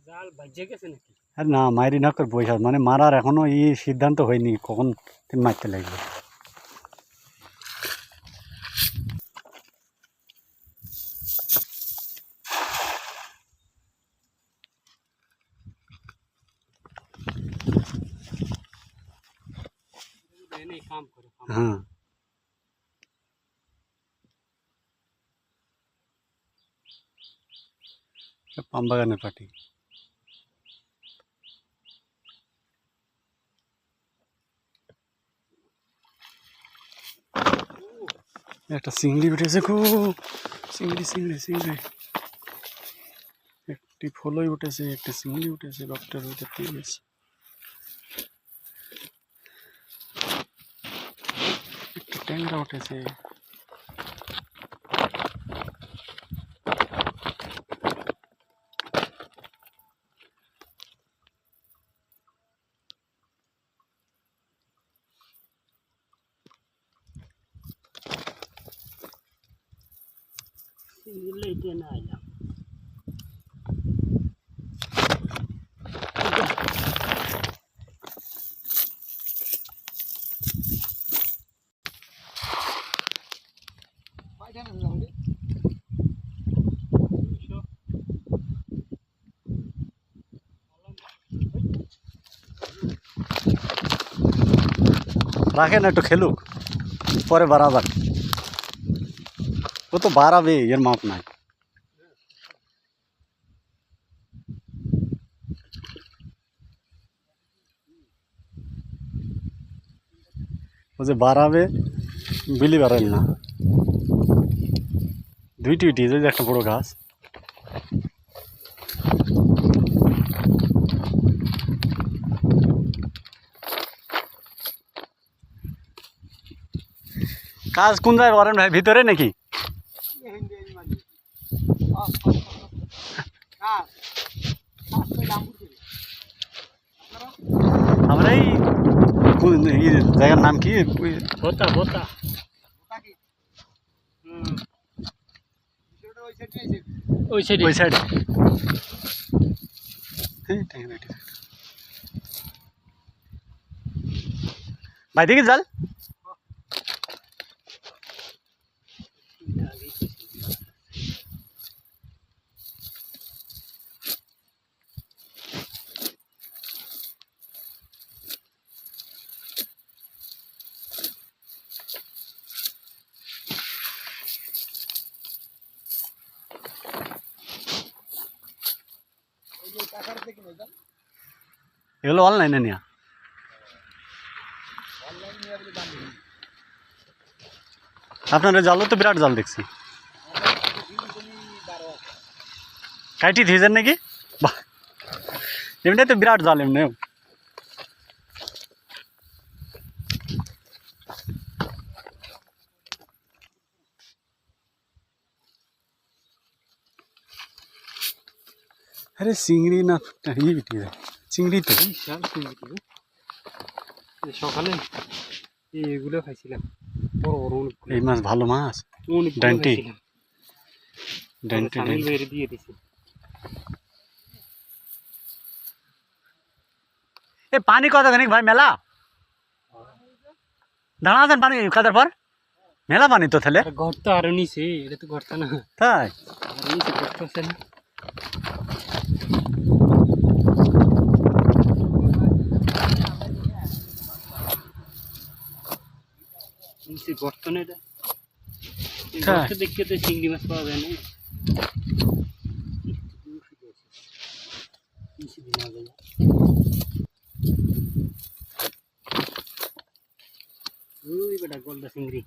জাল বাজে গেছে নাকি? আর না মারি না করে বসে মানে মারার এখনো সিদ্ধান্ত হয়নি কখন মারতে লাগবে। হ্যাঁ পাম বাগানের পার্টি। একটা চিংড়ি উঠেছে খুব, চিংড়ি চিংড়ি চিংড়ি, একটি ফলই উঠেছে, একটা চিংড়ি উঠেছে, ডক্টর হইতে পেয়েছে, একটা ট্যাংরা উঠেছে। রাখেন একটু খেলুক, পরে বাড়াবার, ও তো বাড়াবে, এর মাপ নাই। ও যে বাড়াবে বিলি বাড়াল না, দুইটি উঠিয়েছে যে একটা বড় গাছ। কাজ কোন জায়গায় করেন ভাই, ভিতরে নাকি? আমরা এই জায়গার নাম কি? ভোতা ভোতা। ওই সাইডে ওই সাইডে। ভাই দেখি জাল এগুলো অনলাইনে নিয়া, আপনার জালও তো বিরাট জাল দেখছি, কাইটি দিয়েছেন নাকি? বাহ, এমনি তো বিরাট জাল এমনি। আরে চিংড়ি না চিংড়ি তো সকালে এগুলো খাইছিলাম, বড় বড় এই মাছ, ভালো মাছ, ডান্টি ডান্টি বের দিয়ে দিছি। এ পানি কতখানি ভাই মেলা দাঁড়া আছেন পানি কাদার পর মেলা পানি তো তাহলে ঘর তো আরো নিচে, এটা তো ঘরটা না, তাই নিচে ঘর আছে না, নিচে গর্ত না, এটা গর্ত দেখতে তো চিংড়ি মাছ পাওয়া যায় না। ওই বেটা গলদা চিংড়ি।